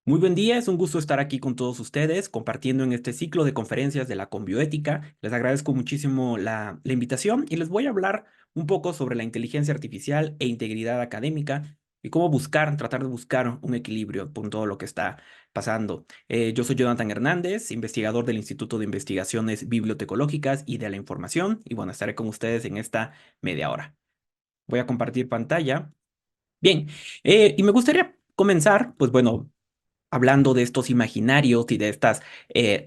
Muy buen día, es un gusto estar aquí con todos ustedes compartiendo en este ciclo de conferencias de la Conbioética. Les agradezco muchísimo la invitación y les voy a hablar un poco sobre la inteligencia artificial e integridad académica y cómo tratar de buscar un equilibrio con todo lo que está pasando. Yo soy Jonathan Hernández, investigador del Instituto de Investigaciones Bibliotecológicas y de la Información, y bueno, estaré con ustedes en esta media hora. Voy a compartir pantalla. Bien, y me gustaría comenzar, pues bueno, hablando de estos imaginarios y de estas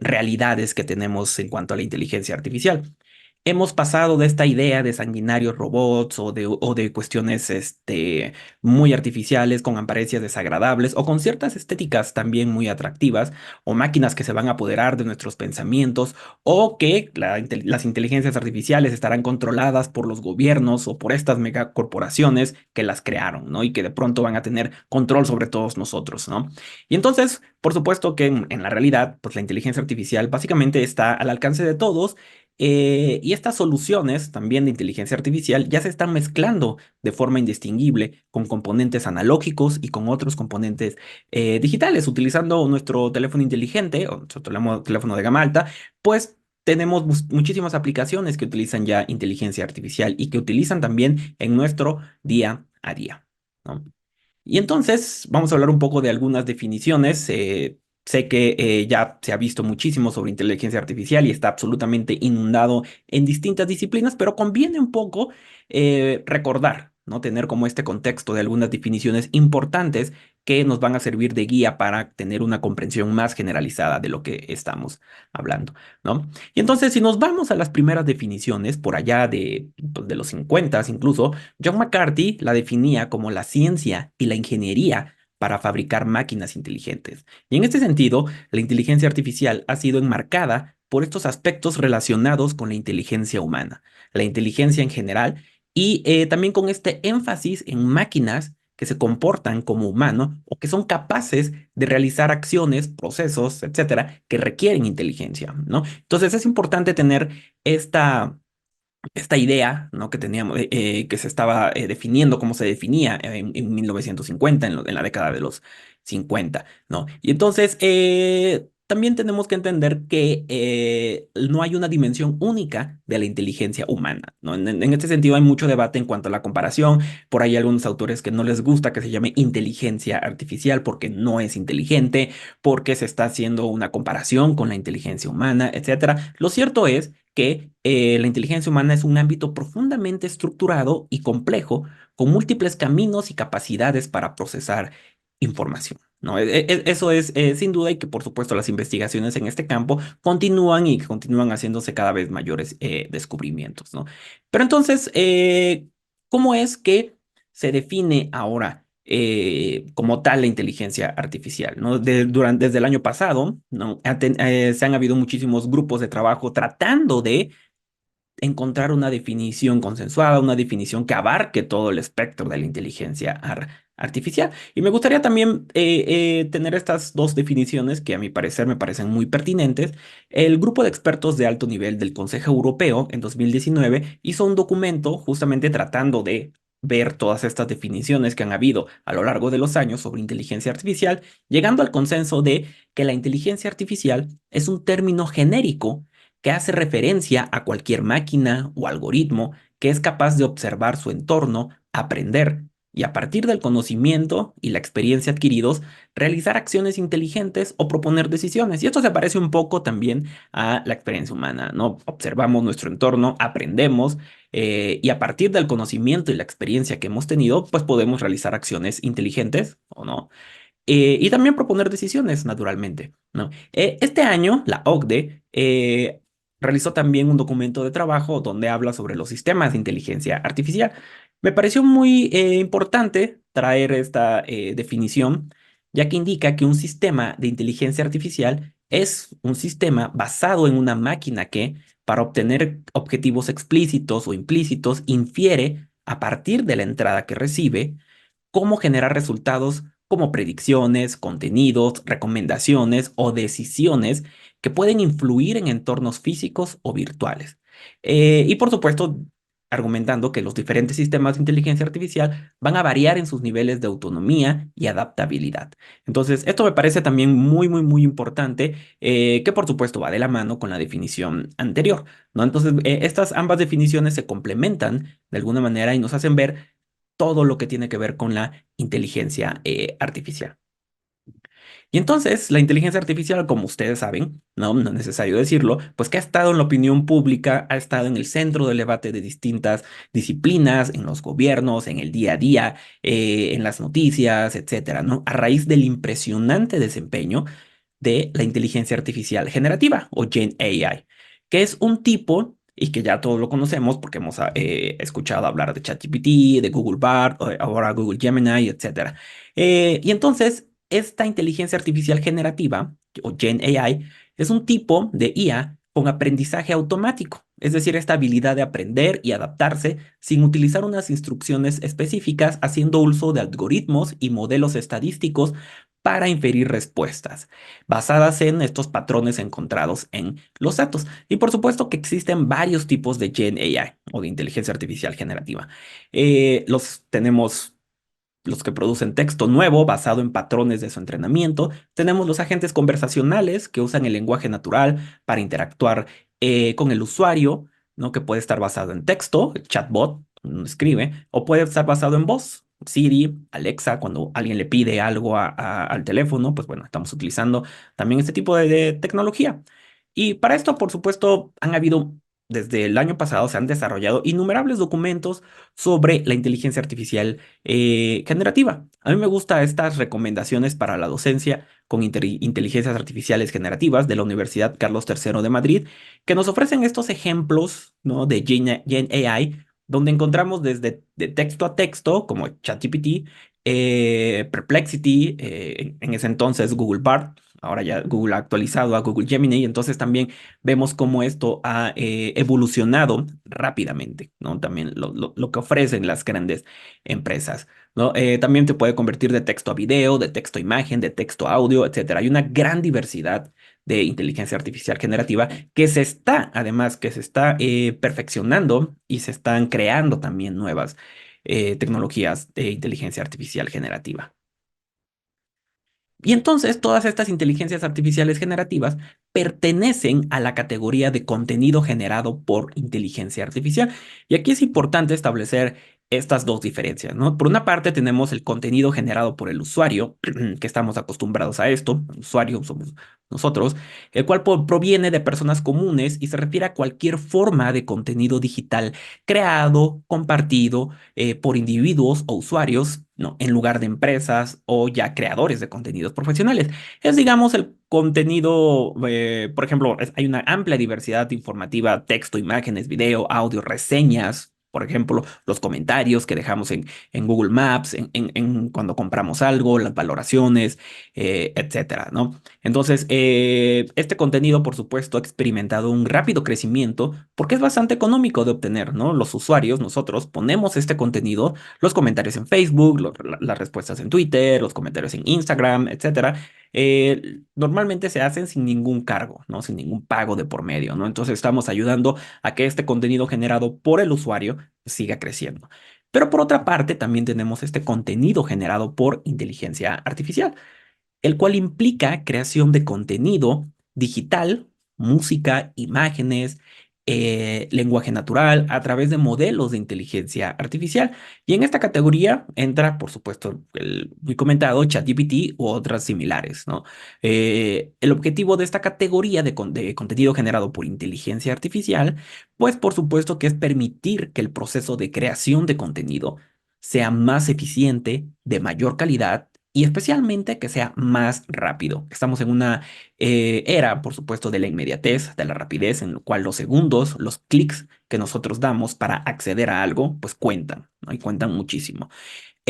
realidades que tenemos en cuanto a la inteligencia artificial. Hemos pasado de esta idea de sanguinarios robots o de cuestiones muy artificiales con apariencias desagradables o con ciertas estéticas también muy atractivas o máquinas que se van a apoderar de nuestros pensamientos o que las inteligencias artificiales estarán controladas por los gobiernos o por estas megacorporaciones que las crearon, ¿no? Y que de pronto van a tener control sobre todos nosotros, ¿no? Y entonces, por supuesto que en la realidad, pues la inteligencia artificial básicamente está al alcance de todos, y estas soluciones también de inteligencia artificial ya se están mezclando de forma indistinguible con componentes analógicos y con otros componentes digitales. Utilizando nuestro teléfono inteligente o nuestro teléfono de gama alta, pues tenemos muchísimas aplicaciones que utilizan ya inteligencia artificial y que utilizan también en nuestro día a día, ¿no? Y entonces vamos a hablar un poco de algunas definiciones. Sé que ya se ha visto muchísimo sobre inteligencia artificial y está absolutamente inundado en distintas disciplinas, pero conviene un poco recordar, ¿no? Tener como este contexto de algunas definiciones importantes que nos van a servir de guía para tener una comprensión más generalizada de lo que estamos hablando, ¿no? Y entonces, si nos vamos a las primeras definiciones, por allá de los 50 incluso, John McCarthy la definía como la ciencia y la ingeniería para fabricar máquinas inteligentes. Y en este sentido, la inteligencia artificial ha sido enmarcada por estos aspectos relacionados con la inteligencia humana, la inteligencia en general, y también con este énfasis en máquinas que se comportan como humanos o que son capaces de realizar acciones, procesos, etcétera, que requieren inteligencia, ¿no? Entonces es importante tener esta idea, ¿no? Que teníamos, que se estaba definiendo, cómo se definía en 1950, en la década de los 50, ¿no? Y entonces, también tenemos que entender que no hay una dimensión única de la inteligencia humana, ¿no? En este sentido hay mucho debate en cuanto a la comparación. Por ahí hay algunos autores que no les gusta que se llame inteligencia artificial porque no es inteligente, porque se está haciendo una comparación con la inteligencia humana, etcétera. Lo cierto es que la inteligencia humana es un ámbito profundamente estructurado y complejo, con múltiples caminos y capacidades para procesar información, ¿no? Eso es sin duda, y que por supuesto las investigaciones en este campo continúan y que continúan haciéndose cada vez mayores descubrimientos, ¿no? Pero entonces, ¿cómo es que se define ahora como tal la inteligencia artificial, ¿no? Desde el año pasado, ¿no? Se han habido muchísimos grupos de trabajo tratando de encontrar una definición consensuada, una definición que abarque todo el espectro de la inteligencia artificial. Y me gustaría también tener estas dos definiciones que a mi parecer me parecen muy pertinentes. El grupo de expertos de alto nivel del Consejo Europeo en 2019 hizo un documento justamente tratando de ver todas estas definiciones que han habido a lo largo de los años sobre inteligencia artificial, llegando al consenso de que la inteligencia artificial es un término genérico que hace referencia a cualquier máquina o algoritmo que es capaz de observar su entorno, aprender y a partir del conocimiento y la experiencia adquiridos, realizar acciones inteligentes o proponer decisiones. Y esto se parece un poco también a la experiencia humana, ¿no? Observamos nuestro entorno, aprendemos, y a partir del conocimiento y la experiencia que hemos tenido, pues podemos realizar acciones inteligentes o no. Y también proponer decisiones, naturalmente, ¿no? Este año, la OCDE realizó también un documento de trabajo donde habla sobre los sistemas de inteligencia artificial. Me pareció muy importante traer esta definición, ya que indica que un sistema de inteligencia artificial es un sistema basado en una máquina que, para obtener objetivos explícitos o implícitos, infiere a partir de la entrada que recibe cómo generar resultados como predicciones, contenidos, recomendaciones o decisiones que pueden influir en entornos físicos o virtuales. Y por supuesto, argumentando que los diferentes sistemas de inteligencia artificial van a variar en sus niveles de autonomía y adaptabilidad. Entonces, esto me parece también muy, muy, muy importante, que por supuesto va de la mano con la definición anterior, ¿no? Entonces, estas ambas definiciones se complementan de alguna manera y nos hacen ver todo lo que tiene que ver con la inteligencia artificial. Y entonces, la inteligencia artificial, como ustedes saben, no es necesario decirlo, pues que ha estado en la opinión pública, ha estado en el centro del debate de distintas disciplinas, en los gobiernos, en el día a día, en las noticias, etcétera, ¿no? A raíz del impresionante desempeño de la inteligencia artificial generativa o Gen AI, que es un tipo y que ya todos lo conocemos porque hemos escuchado hablar de ChatGPT, de Google Bard, ahora Google Gemini, etcétera. Y entonces, esta inteligencia artificial generativa o Gen AI es un tipo de IA con aprendizaje automático, es decir, esta habilidad de aprender y adaptarse sin utilizar unas instrucciones específicas, haciendo uso de algoritmos y modelos estadísticos para inferir respuestas basadas en estos patrones encontrados en los datos. Y por supuesto que existen varios tipos de Gen AI o de inteligencia artificial generativa. Los tenemos los que producen texto nuevo basado en patrones de su entrenamiento. Tenemos los agentes conversacionales que usan el lenguaje natural para interactuar con el usuario, ¿no? Que puede estar basado en texto, el chatbot, uno escribe, o puede estar basado en voz. Siri, Alexa, cuando alguien le pide algo al teléfono, pues bueno, estamos utilizando también este tipo de tecnología. Y para esto, por supuesto, han habido, desde el año pasado, se han desarrollado innumerables documentos sobre la inteligencia artificial generativa. A mí me gustan estas recomendaciones para la docencia con inteligencias artificiales generativas de la Universidad Carlos III de Madrid, que nos ofrecen estos ejemplos, ¿no? De Gen AI, donde encontramos desde de texto a texto, como ChatGPT, Perplexity, en ese entonces Google Bard. Ahora ya Google ha actualizado a Google Gemini, y entonces también vemos cómo esto ha evolucionado rápidamente, ¿no? También lo que ofrecen las grandes empresas, ¿no? También te puede convertir de texto a video, de texto a imagen, de texto a audio, etcétera. Hay una gran diversidad de inteligencia artificial generativa que se está perfeccionando y se están creando también nuevas tecnologías de inteligencia artificial generativa. Y entonces todas estas inteligencias artificiales generativas pertenecen a la categoría de contenido generado por inteligencia artificial. Y aquí es importante establecer estas dos diferencias, ¿no? Por una parte tenemos el contenido generado por el usuario, que estamos acostumbrados a esto, el usuario somos nosotros, el cual proviene de personas comunes y se refiere a cualquier forma de contenido digital creado, compartido por individuos o usuarios, ¿no? En lugar de empresas o ya creadores de contenidos profesionales. Es, digamos, el contenido, por ejemplo, hay una amplia diversidad informativa, texto, imágenes, video, audio, reseñas. Por ejemplo, los comentarios que dejamos en Google Maps, cuando compramos algo, las valoraciones, etcétera, ¿no? Entonces, este contenido, por supuesto, ha experimentado un rápido crecimiento porque es bastante económico de obtener, ¿no? Los usuarios, nosotros ponemos este contenido, los comentarios en Facebook, las respuestas en Twitter, los comentarios en Instagram, etcétera. Normalmente se hacen sin ningún cargo, ¿no? Sin ningún pago de por medio, ¿no? Entonces estamos ayudando a que este contenido generado por el usuario siga creciendo. Pero por otra parte, también tenemos este contenido generado por inteligencia artificial, el cual implica creación de contenido digital, música, imágenes, lenguaje natural a través de modelos de inteligencia artificial. Y en esta categoría entra, por supuesto, el muy comentado ChatGPT u otras similares, ¿no? El objetivo de esta categoría de contenido generado por inteligencia artificial, pues por supuesto que es permitir que el proceso de creación de contenido sea más eficiente, de mayor calidad y especialmente que sea más rápido. Estamos en una era, por supuesto, de la inmediatez, de la rapidez, en lo cual los segundos, los clics que nosotros damos para acceder a algo, pues cuentan, ¿no? Y cuentan muchísimo.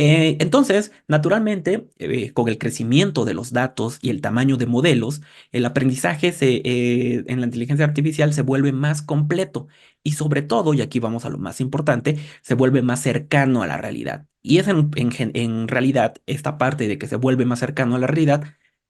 Entonces, naturalmente, con el crecimiento de los datos y el tamaño de modelos, el aprendizaje en la inteligencia artificial se vuelve más completo y sobre todo, y aquí vamos a lo más importante, se vuelve más cercano a la realidad. Y es en realidad esta parte de que se vuelve más cercano a la realidad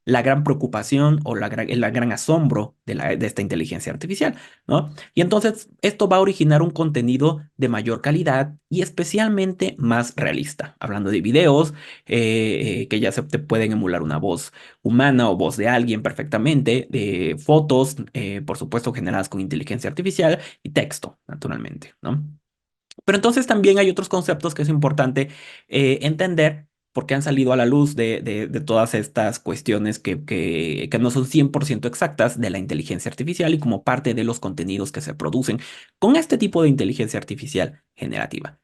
la gran preocupación o el gran asombro de esta inteligencia artificial, ¿no? Y entonces esto va a originar un contenido de mayor calidad y especialmente más realista. Hablando de videos, que ya se te pueden emular una voz humana o voz de alguien perfectamente, de fotos, por supuesto, generadas con inteligencia artificial y texto, naturalmente, ¿no? Pero entonces también hay otros conceptos que es importante entender porque han salido a la luz de todas estas cuestiones que no son 100% exactas de la inteligencia artificial y como parte de los contenidos que se producen con este tipo de inteligencia artificial generativa.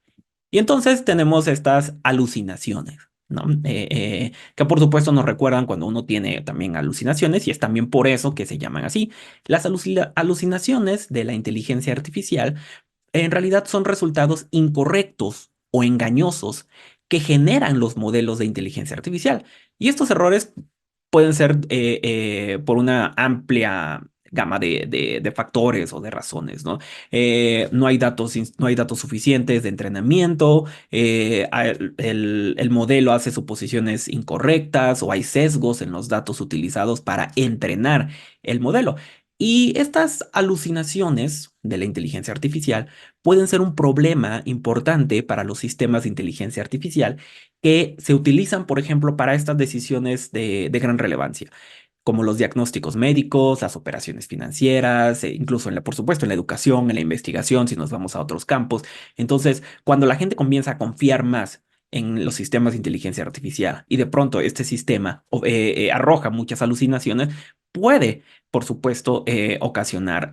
Y entonces tenemos estas alucinaciones, ¿no? Que por supuesto nos recuerdan cuando uno tiene también alucinaciones y es también por eso que se llaman así. Las alucinaciones de la inteligencia artificial en realidad son resultados incorrectos o engañosos que generan los modelos de inteligencia artificial. Y estos errores pueden ser por una amplia gama de factores o de razones, ¿no? No hay datos, no hay datos suficientes de entrenamiento, el modelo hace suposiciones incorrectas o hay sesgos en los datos utilizados para entrenar el modelo. Y estas alucinaciones de la inteligencia artificial pueden ser un problema importante para los sistemas de inteligencia artificial que se utilizan, por ejemplo, para estas decisiones de gran relevancia, como los diagnósticos médicos, las operaciones financieras, incluso por supuesto, en la educación, en la investigación, si nos vamos a otros campos. Entonces, cuando la gente comienza a confiar más en los sistemas de inteligencia artificial y de pronto este sistema arroja muchas alucinaciones, puede, por supuesto, ocasionar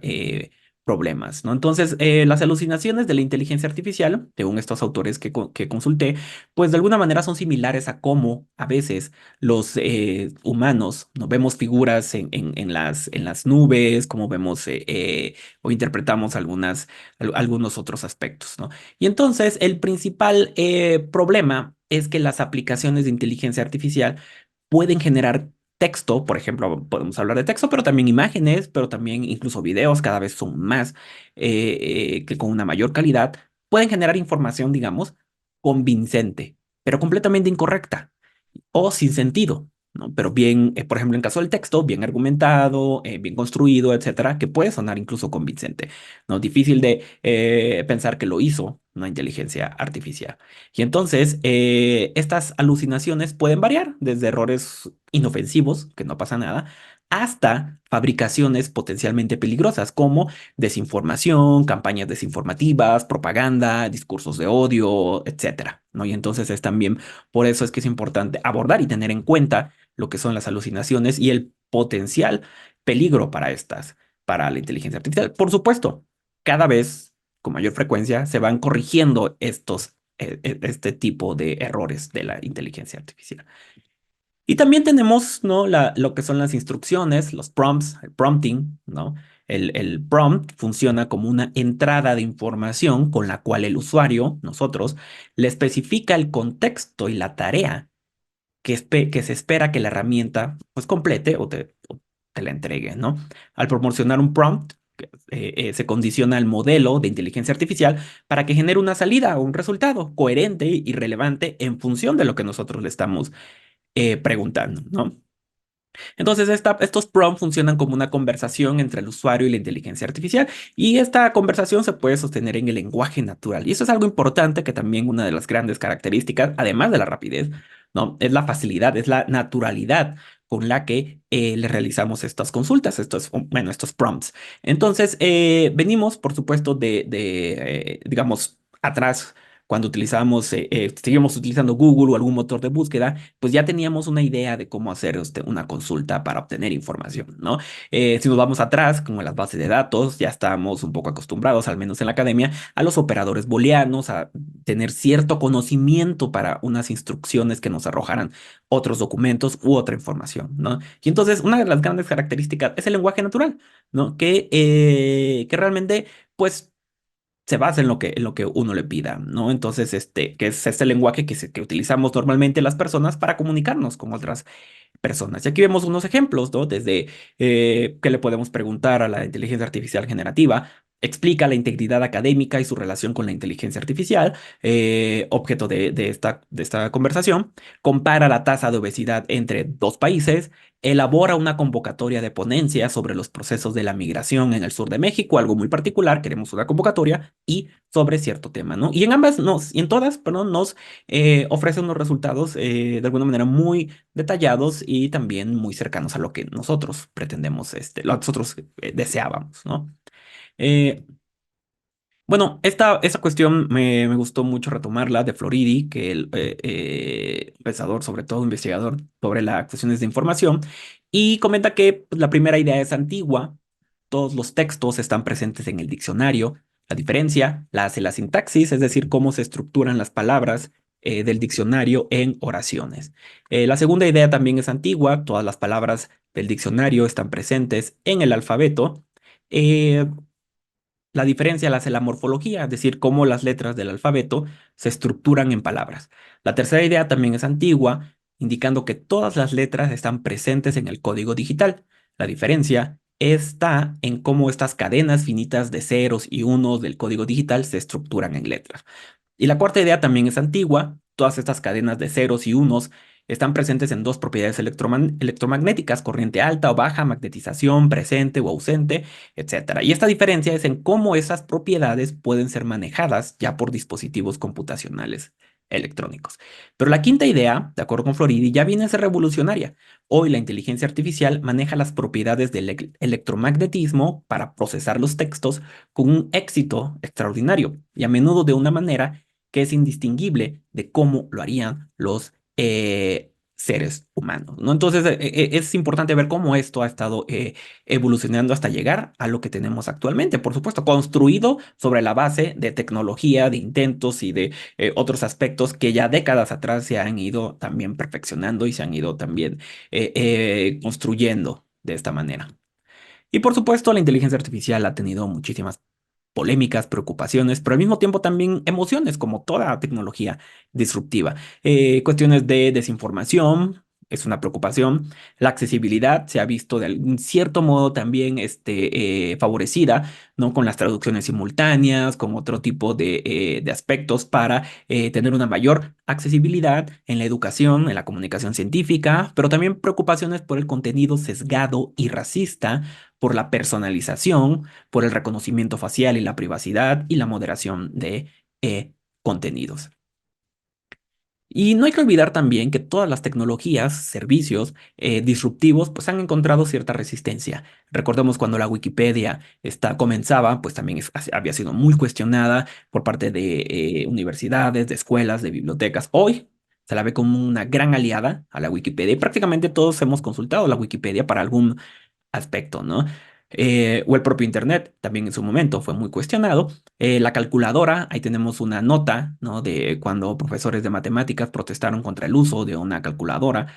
problemas, ¿no? Entonces, las alucinaciones de la inteligencia artificial, según estos autores que consulté, pues de alguna manera son similares a cómo a veces los humanos no vemos figuras en las nubes, como vemos o interpretamos algunos otros aspectos, ¿no? Y entonces, el principal problema es que las aplicaciones de inteligencia artificial pueden generar texto, por ejemplo, podemos hablar de texto, pero también imágenes, pero también incluso videos, cada vez son más, que con una mayor calidad, pueden generar información, digamos, convincente, pero completamente incorrecta o sin sentido, ¿no? Pero bien, por ejemplo, en caso del texto, bien argumentado, bien construido, etcétera, que puede sonar incluso convincente, ¿no? Difícil de pensar que lo hizo una inteligencia artificial. Y entonces, estas alucinaciones pueden variar desde errores inofensivos, que no pasa nada, hasta fabricaciones potencialmente peligrosas como desinformación, campañas desinformativas, propaganda, discursos de odio, etcétera, ¿no? Y entonces es también por eso es que es importante abordar y tener en cuenta lo que son las alucinaciones y el potencial peligro para estas, para la inteligencia artificial. Por supuesto, cada vez con mayor frecuencia se van corrigiendo este tipo de errores de la inteligencia artificial. Y también tenemos, ¿no? Lo que son las instrucciones, los prompts, el prompting, ¿no? El prompt funciona como una entrada de información con la cual el usuario, nosotros, le especifica el contexto y la tarea que se espera que la herramienta pues complete o te la entregue, ¿no? Al proporcionar un prompt, se condiciona el modelo de inteligencia artificial para que genere una salida o un resultado coherente y relevante en función de lo que nosotros le estamos preguntando, ¿no? Entonces, estos prompts funcionan como una conversación entre el usuario y la inteligencia artificial, y esta conversación se puede sostener en el lenguaje natural. Y eso es algo importante que también una de las grandes características, además de la rapidez, ¿no? Es la facilidad, es la naturalidad con la que le realizamos estas consultas, bueno, estos prompts. Entonces, venimos, por supuesto, digamos, atrás. Cuando seguimos utilizando Google o algún motor de búsqueda, pues ya teníamos una idea de cómo hacer una consulta para obtener información, ¿no? Si nos vamos atrás, como en las bases de datos, ya estamos un poco acostumbrados, al menos en la academia, a los operadores booleanos, a tener cierto conocimiento para unas instrucciones que nos arrojaran otros documentos u otra información, ¿no? Y entonces, una de las grandes características es el lenguaje natural, ¿no? Que realmente, pues, se basa en lo que uno le pida, ¿no? Entonces, que es este lenguaje que utilizamos normalmente las personas para comunicarnos con otras personas. Y aquí vemos unos ejemplos, ¿no? Desde qué le podemos preguntar a la inteligencia artificial generativa, explica la integridad académica y su relación con la inteligencia artificial, objeto de esta conversación, compara la tasa de obesidad entre dos países, elabora una convocatoria de ponencia sobre los procesos de la migración en el sur de México, algo muy particular, queremos una convocatoria, y sobre cierto tema, ¿no? Y en todas, perdón, nos ofrece unos resultados de alguna manera muy detallados y también muy cercanos a lo que nosotros pretendemos, lo que nosotros deseábamos, ¿no? Eh, bueno, esta cuestión me gustó mucho retomarla de Floridi, que el pensador, sobre todo investigador sobre las cuestiones de información, y comenta que pues, la primera idea es antigua, todos los textos están presentes en el diccionario, la diferencia la hace la sintaxis, es decir, cómo se estructuran las palabras del diccionario en oraciones. La segunda idea también es antigua, todas las palabras del diccionario están presentes en el alfabeto. Eh, la diferencia la hace la morfología, es decir, cómo las letras del alfabeto se estructuran en palabras. La tercera idea también es antigua, indicando que todas las letras están presentes en el código digital. La diferencia está en cómo estas cadenas finitas de ceros y unos del código digital se estructuran en letras. Y la cuarta idea también es antigua. Todas estas cadenas de ceros y unos están presentes en dos propiedades electromagnéticas: corriente alta o baja, magnetización, presente o ausente, etcétera. Y esta diferencia es en cómo esas propiedades pueden ser manejadas ya por dispositivos computacionales electrónicos. Pero la quinta idea, de acuerdo con Floridi, ya viene a ser revolucionaria. Hoy la inteligencia artificial maneja las propiedades del electromagnetismo para procesar los textos con un éxito extraordinario y a menudo de una manera que es indistinguible de cómo lo harían los seres humanos, ¿no? Entonces, es importante ver cómo esto ha estado evolucionando hasta llegar a lo que tenemos actualmente, por supuesto, construido sobre la base de tecnología, de intentos y de otros aspectos que ya décadas atrás se han ido también perfeccionando y se han ido también construyendo de esta manera. Y por supuesto, la inteligencia artificial ha tenido muchísimas polémicas, preocupaciones, pero al mismo tiempo también emociones, como toda tecnología disruptiva. Cuestiones de desinformación es una preocupación. La accesibilidad se ha visto de algún cierto modo también favorecida, ¿no? Con las traducciones simultáneas, con otro tipo de aspectos para tener una mayor accesibilidad en la educación, en la comunicación científica, pero también preocupaciones por el contenido sesgado y racista, por la personalización, por el reconocimiento facial y la privacidad y la moderación de contenidos. Y no hay que olvidar también que todas las tecnologías, servicios disruptivos, pues han encontrado cierta resistencia. Recordemos cuando la Wikipedia comenzaba, pues también había sido muy cuestionada por parte de universidades, de escuelas, de bibliotecas. Hoy se la ve como una gran aliada a la Wikipedia y prácticamente todos hemos consultado la Wikipedia para algún aspecto, ¿no? O el propio Internet, también en su momento fue muy cuestionado. La calculadora, ahí tenemos una nota, ¿no? De cuando profesores de matemáticas protestaron contra el uso de una calculadora,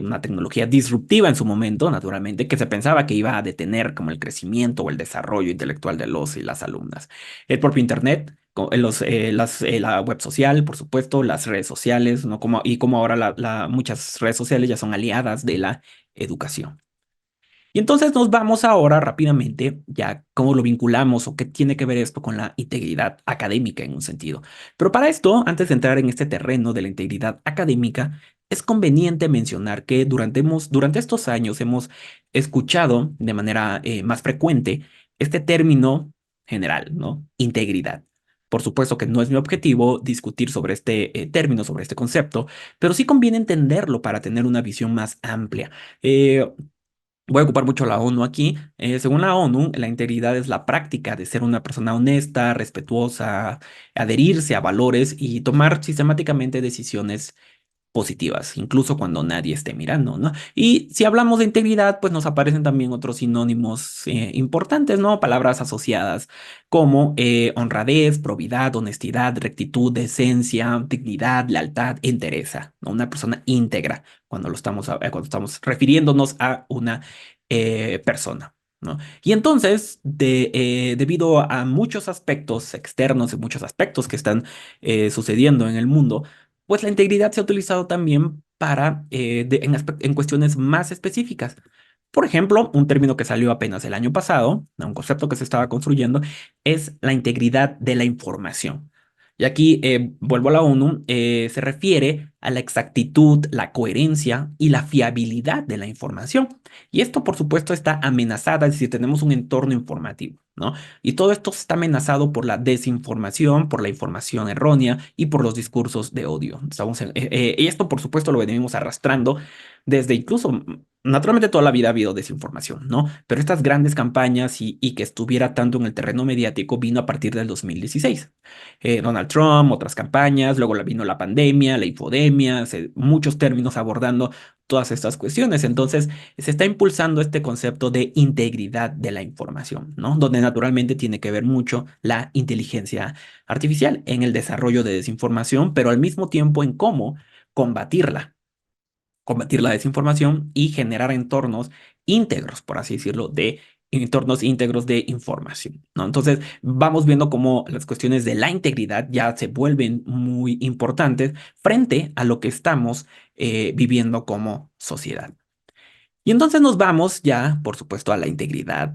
una tecnología disruptiva en su momento, naturalmente, que se pensaba que iba a detener como el crecimiento o el desarrollo intelectual de los y las alumnas. El propio Internet, la web social, por supuesto, las redes sociales, ¿no? Como ahora muchas redes sociales ya son aliadas de la educación. Y entonces nos vamos ahora rápidamente, ya cómo lo vinculamos o qué tiene que ver esto con la integridad académica en un sentido. Pero para esto, antes de entrar en este terreno de la integridad académica, es conveniente mencionar que durante estos años hemos escuchado de manera más frecuente este término general, ¿no? Integridad. Por supuesto que no es mi objetivo discutir sobre este término, sobre este concepto, pero sí conviene entenderlo para tener una visión más amplia. Voy a ocupar mucho la ONU aquí. Según la ONU, la integridad es la práctica de ser una persona honesta, respetuosa, adherirse a valores y tomar sistemáticamente decisiones positivas, incluso cuando nadie esté mirando, ¿no? Y si hablamos de integridad, pues nos aparecen también otros sinónimos importantes, ¿no? Palabras asociadas como honradez, probidad, honestidad, rectitud, decencia, dignidad, lealtad, entereza, ¿no? Una persona íntegra cuando estamos refiriéndonos a una persona. ¿No? Y entonces, debido a muchos aspectos externos y muchos aspectos que están sucediendo en el mundo, pues la integridad se ha utilizado también para, en cuestiones más específicas. Por ejemplo, un término que salió apenas el año pasado, un concepto que se estaba construyendo, es la integridad de la información. Y aquí vuelvo a la ONU, se refiere a la exactitud, la coherencia y la fiabilidad de la información. Y esto, por supuesto, está amenazada, es decir, tenemos un entorno informativo, ¿no? Y todo esto está amenazado por la desinformación, por la información errónea y por los discursos de odio. Y esto, por supuesto, lo venimos arrastrando desde incluso, naturalmente toda la vida ha habido desinformación, ¿no? Pero estas grandes campañas y que estuviera tanto en el terreno mediático vino a partir del 2016. Donald Trump, otras campañas, luego vino la pandemia, la infodemia, muchos términos abordando todas estas cuestiones. Entonces, se está impulsando este concepto de integridad de la información, ¿no? Donde naturalmente tiene que ver mucho la inteligencia artificial en el desarrollo de desinformación, pero al mismo tiempo en cómo combatir la desinformación y generar entornos íntegros, por así decirlo, de entornos íntegros de información, ¿no? Entonces, vamos viendo cómo las cuestiones de la integridad ya se vuelven muy importantes frente a lo que estamos viviendo como sociedad. Y entonces nos vamos ya, por supuesto, a la integridad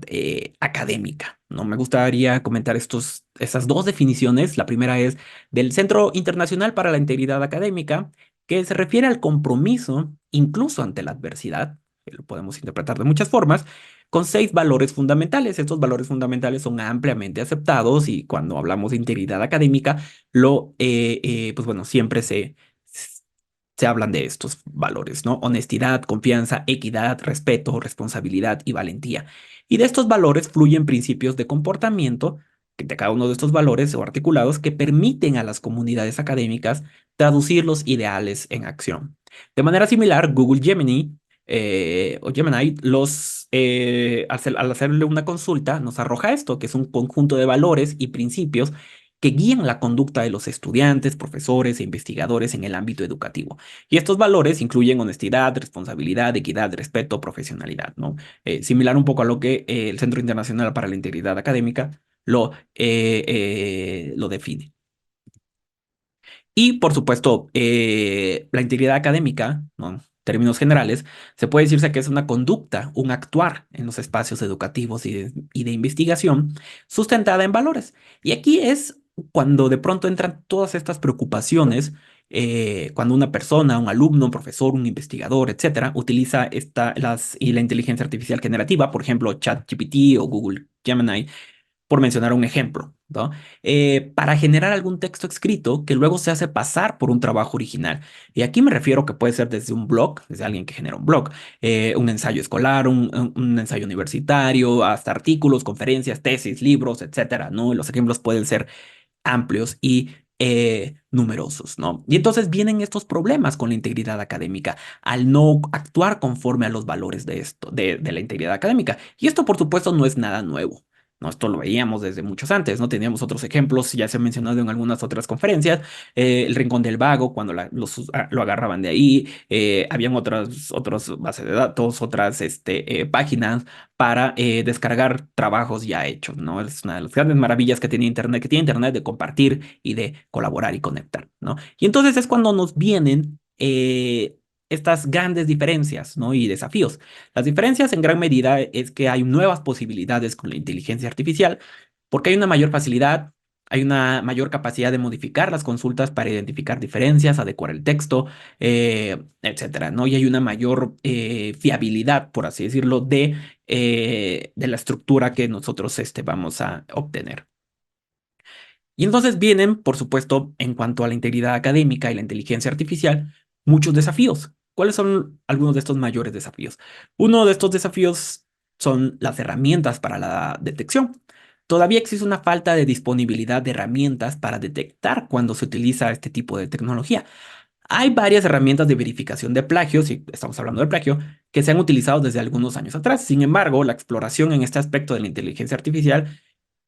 académica, ¿no? Me gustaría comentar esas dos definiciones. La primera es del Centro Internacional para la Integridad Académica, que se refiere al compromiso, incluso ante la adversidad, que lo podemos interpretar de muchas formas, con 6 valores fundamentales. Estos valores fundamentales son ampliamente aceptados y cuando hablamos de integridad académica, pues bueno, siempre se hablan de estos valores, ¿no? Honestidad, confianza, equidad, respeto, responsabilidad y valentía. Y de estos valores fluyen principios de comportamiento, que de cada uno de estos valores o articulados que permiten a las comunidades académicas traducir los ideales en acción. De manera similar, Google Gemini o Gemini, al hacerle una consulta, nos arroja esto, que es un conjunto de valores y principios que guían la conducta de los estudiantes, profesores e investigadores en el ámbito educativo. Y estos valores incluyen honestidad, responsabilidad, equidad, respeto, profesionalidad, ¿no? Similar un poco a lo que el Centro Internacional para la Integridad Académica lo define. Y, por supuesto, la integridad académica, ¿no? En términos generales, se puede decirse que es una conducta, un actuar en los espacios educativos y de investigación sustentada en valores. Y aquí es cuando de pronto entran todas estas preocupaciones, cuando una persona, un alumno, un profesor, un investigador, etcétera, utiliza la inteligencia artificial generativa, por ejemplo, ChatGPT o Google Gemini, por mencionar un ejemplo, ¿no? Para generar algún texto escrito que luego se hace pasar por un trabajo original. Y aquí me refiero que puede ser desde un blog, desde alguien que genera un blog, un ensayo escolar, un ensayo universitario, hasta artículos, conferencias, tesis, libros, etcétera, ¿no? Los ejemplos pueden ser amplios y numerosos, ¿no? Y entonces vienen estos problemas con la integridad académica al no actuar conforme a los valores de esto, de la integridad académica. Y esto, por supuesto, no es nada nuevo. No, esto lo veíamos desde muchos antes, ¿no? Teníamos otros ejemplos, ya se ha mencionado en algunas otras conferencias, el Rincón del Vago, cuando lo agarraban de ahí, habían otras bases de datos, otras páginas para descargar trabajos ya hechos, ¿no? Es una de las grandes maravillas que tiene Internet de compartir y de colaborar y conectar, ¿no? Y entonces es cuando nos vienen estas grandes diferencias, ¿no? Y desafíos. Las diferencias en gran medida es que hay nuevas posibilidades con la inteligencia artificial porque hay una mayor facilidad, hay una mayor capacidad de modificar las consultas para identificar diferencias, adecuar el texto, etcétera, ¿no? Y hay una mayor fiabilidad, por así decirlo, de la estructura que nosotros vamos a obtener. Y entonces vienen, por supuesto, en cuanto a la integridad académica y la inteligencia artificial, muchos desafíos. ¿Cuáles son algunos de estos mayores desafíos? Uno de estos desafíos son las herramientas para la detección. Todavía existe una falta de disponibilidad de herramientas para detectar cuando se utiliza este tipo de tecnología. Hay varias herramientas de verificación de plagio, si estamos hablando de plagio, que se han utilizado desde algunos años atrás. Sin embargo, la exploración en este aspecto de la inteligencia artificial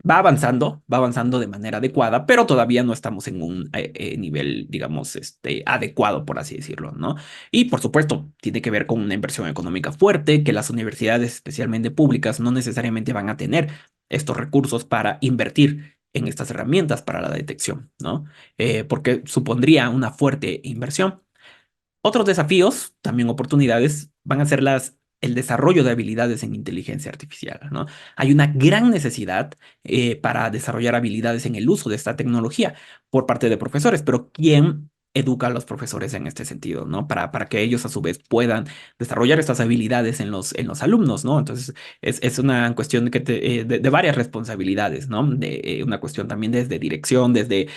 va avanzando de manera adecuada, pero todavía no estamos en un nivel, digamos, adecuado, por así decirlo, ¿no? Y por supuesto, tiene que ver con una inversión económica fuerte, que las universidades, especialmente públicas, no necesariamente van a tener estos recursos para invertir en estas herramientas para la detección, ¿no? Porque supondría una fuerte inversión. Otros desafíos, también oportunidades, van a ser las el desarrollo de habilidades en inteligencia artificial, ¿no? Hay una gran necesidad para desarrollar habilidades en el uso de esta tecnología por parte de profesores, pero ¿quién educa a los profesores en este sentido, ¿no? Para que ellos a su vez puedan desarrollar estas habilidades en los alumnos, ¿no? Entonces, es una cuestión de varias responsabilidades, ¿no? Una cuestión también desde dirección, desde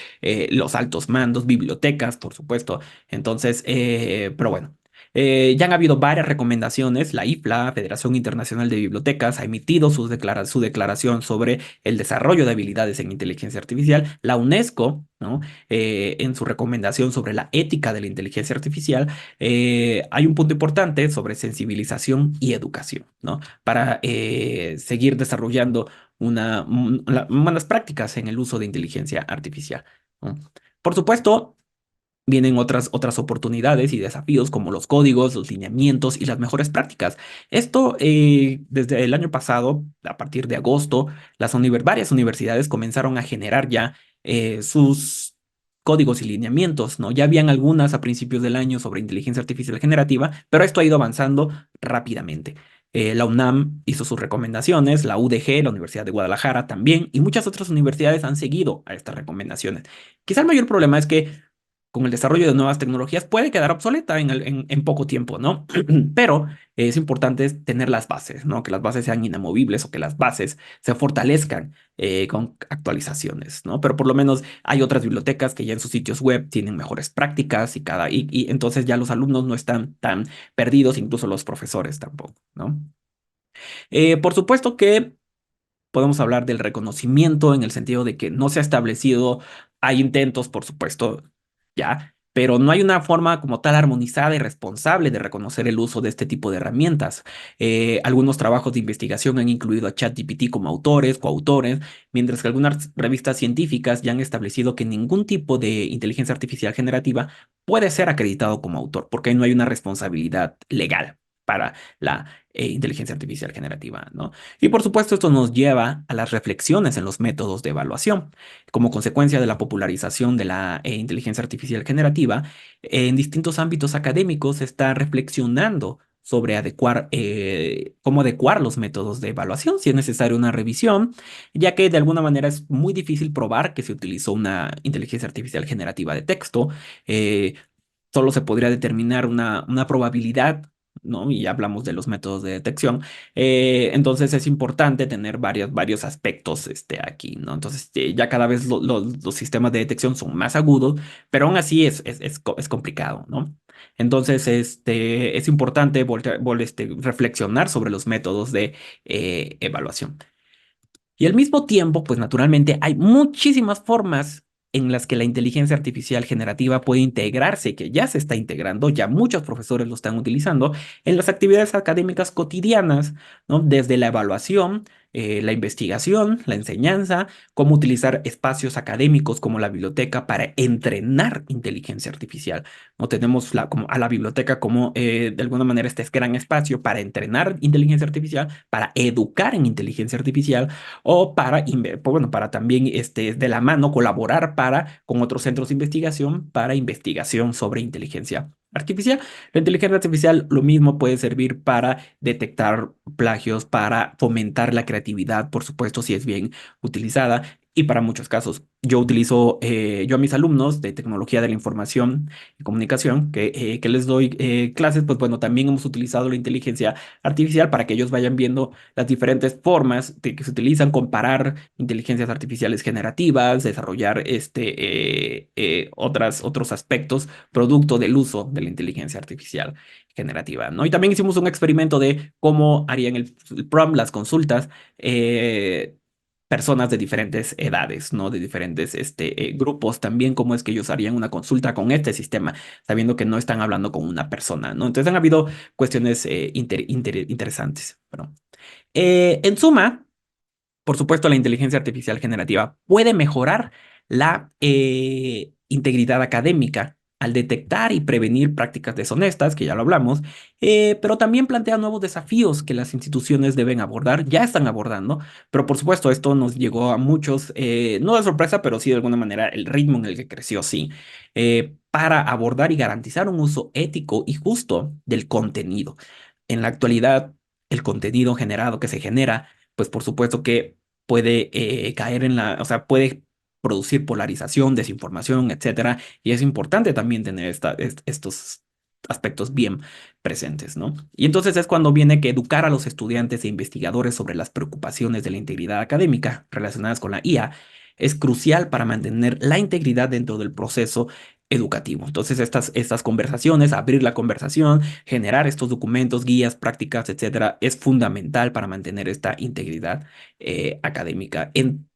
los altos mandos, bibliotecas, por supuesto. Entonces, pero bueno. Ya han habido varias recomendaciones. La IFLA, Federación Internacional de Bibliotecas, ha emitido su declaración sobre el desarrollo de habilidades en inteligencia artificial. La UNESCO, ¿no? En su recomendación sobre la ética de la inteligencia artificial, hay un punto importante sobre sensibilización y educación, ¿no? Para seguir desarrollando buenas prácticas en el uso de inteligencia artificial, ¿no? Por supuesto, vienen otras oportunidades y desafíos como los códigos, los lineamientos y las mejores prácticas. Esto desde el año pasado, a partir de agosto, varias universidades comenzaron a generar ya sus códigos y lineamientos, ¿no? Ya habían algunas a principios del año sobre inteligencia artificial generativa, pero esto ha ido avanzando rápidamente. La UNAM hizo sus recomendaciones, la UDG, la Universidad de Guadalajara también, y muchas otras universidades han seguido a estas recomendaciones. Quizá el mayor problema es que con el desarrollo de nuevas tecnologías puede quedar obsoleta en poco tiempo, ¿no? Pero es importante tener las bases, ¿no? Que las bases sean inamovibles o que las bases se fortalezcan con actualizaciones, ¿no? Pero por lo menos hay otras bibliotecas que ya en sus sitios web tienen mejores prácticas y entonces ya los alumnos no están tan perdidos, incluso los profesores tampoco, ¿no? Por supuesto que podemos hablar del reconocimiento en el sentido de que no se ha establecido, hay intentos, por supuesto, ya, pero no hay una forma como tal armonizada y responsable de reconocer el uso de este tipo de herramientas. Algunos trabajos de investigación han incluido a ChatGPT como autores, coautores, mientras que algunas revistas científicas ya han establecido que ningún tipo de inteligencia artificial generativa puede ser acreditado como autor, porque no hay una responsabilidad legal para la inteligencia artificial generativa, ¿no? Y por supuesto, esto nos lleva a las reflexiones en los métodos de evaluación. Como consecuencia de la popularización de la inteligencia artificial generativa, en distintos ámbitos académicos se está reflexionando sobre cómo adecuar los métodos de evaluación, si es necesaria una revisión, ya que de alguna manera es muy difícil probar que se utilizó una inteligencia artificial generativa de texto. eh, Solo se podría determinar una probabilidad, ¿no? Y ya hablamos de los métodos de detección. Entonces es importante tener varios aspectos aquí, ¿no? Entonces ya cada vez los sistemas de detección son más agudos, pero aún así es complicado, ¿no? Entonces es importante reflexionar sobre los métodos de evaluación. Y al mismo tiempo, pues naturalmente hay muchísimas formas en las que la inteligencia artificial generativa puede integrarse, que ya se está integrando, ya muchos profesores lo están utilizando en las actividades académicas cotidianas, ¿no? Desde la evaluación, la investigación, la enseñanza, cómo utilizar espacios académicos como la biblioteca para entrenar inteligencia artificial. No tenemos a la biblioteca como de alguna manera este es gran espacio para entrenar inteligencia artificial, para educar en inteligencia artificial o pues, bueno, para también de la mano colaborar con otros centros de investigación para investigación sobre inteligencia artificial. La inteligencia artificial lo mismo puede servir para detectar plagios, para fomentar la creatividad, por supuesto, si es bien utilizada. Y para muchos casos, yo a mis alumnos de tecnología de la información y comunicación, que les doy clases, pues bueno, también hemos utilizado la inteligencia artificial para que ellos vayan viendo las diferentes formas de que se utilizan, comparar inteligencias artificiales generativas, desarrollar otros aspectos producto del uso de la inteligencia artificial generativa, ¿no? Y también hicimos un experimento de cómo harían el prompt, las consultas, personas de diferentes edades, ¿no? De diferentes grupos también, cómo es que ellos harían una consulta con este sistema, sabiendo que no están hablando con una persona, ¿no? Entonces han habido cuestiones interesantes. Bueno, en suma, por supuesto, la inteligencia artificial generativa puede mejorar la integridad académica al detectar y prevenir prácticas deshonestas, que ya lo hablamos, pero también plantea nuevos desafíos que las instituciones deben abordar, ya están abordando, pero por supuesto esto nos llegó a muchos, no de sorpresa, pero sí de alguna manera el ritmo en el que creció, sí, para abordar y garantizar un uso ético y justo del contenido. En la actualidad, el contenido generado que se genera, pues por supuesto que puede caer en o sea, puede producir polarización, desinformación, etcétera, y es importante también tener estos aspectos bien presentes, ¿no? Y entonces es cuando viene que educar a los estudiantes e investigadores sobre las preocupaciones de la integridad académica relacionadas con la IA es crucial para mantener la integridad dentro del proceso educativo. Entonces, estas conversaciones, abrir la conversación, generar estos documentos, guías, prácticas, etcétera, es fundamental para mantener esta integridad académica en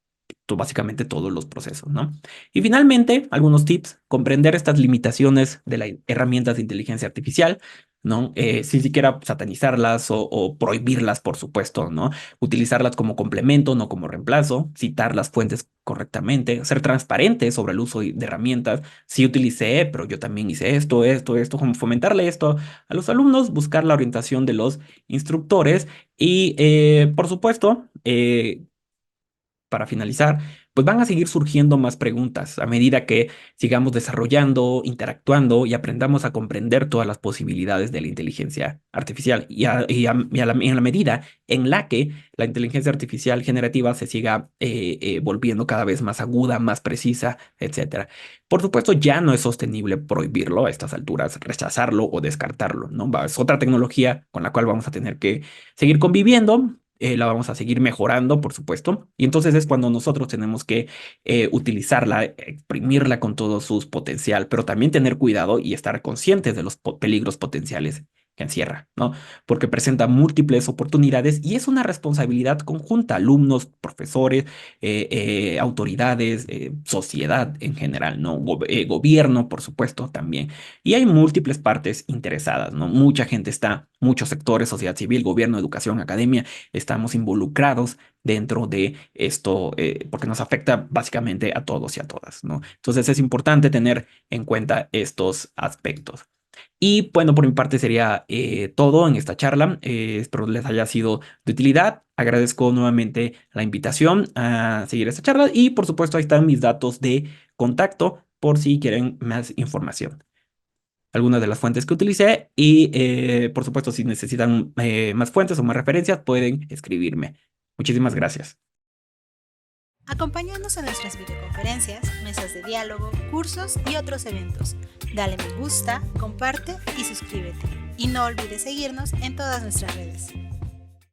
básicamente todos los procesos, ¿no? Y finalmente, algunos tips: comprender estas limitaciones de las herramientas de inteligencia artificial, ¿no? Sin siquiera satanizarlas o prohibirlas, por supuesto, ¿no? Utilizarlas como complemento, no como reemplazo, citar las fuentes correctamente, ser transparente sobre el uso de herramientas. Sí utilicé, pero yo también hice esto, como fomentarle esto a los alumnos, buscar la orientación de los instructores y, por supuesto, para finalizar, pues van a seguir surgiendo más preguntas a medida que sigamos desarrollando, interactuando y aprendamos a comprender todas las posibilidades de la inteligencia artificial en la medida en la que la inteligencia artificial generativa se siga volviendo cada vez más aguda, más precisa, etcétera. Por supuesto, ya no es sostenible prohibirlo a estas alturas, rechazarlo o descartarlo, ¿no? Es otra tecnología con la cual vamos a tener que seguir conviviendo. La vamos a seguir mejorando, por supuesto, y entonces es cuando nosotros tenemos que utilizarla, exprimirla con todo su potencial, pero también tener cuidado y estar conscientes de los peligros potenciales que encierra, ¿no? Porque presenta múltiples oportunidades y es una responsabilidad conjunta: alumnos, profesores, autoridades, sociedad en general, ¿no? Gobierno, por supuesto, también. Y hay múltiples partes interesadas, ¿no? Mucha gente está, muchos sectores: sociedad civil, gobierno, educación, academia, estamos involucrados dentro de esto, porque nos afecta básicamente a todos y a todas, ¿no? Entonces es importante tener en cuenta estos aspectos. Y bueno, por mi parte sería todo en esta charla. Espero les haya sido de utilidad. Agradezco nuevamente la invitación a seguir esta charla y por supuesto ahí están mis datos de contacto por si quieren más información. Algunas de las fuentes que utilicé y por supuesto si necesitan más fuentes o más referencias pueden escribirme. Muchísimas gracias. Acompáñanos en nuestras videoconferencias, mesas de diálogo, cursos y otros eventos. Dale me gusta, comparte y suscríbete. Y no olvides seguirnos en todas nuestras redes.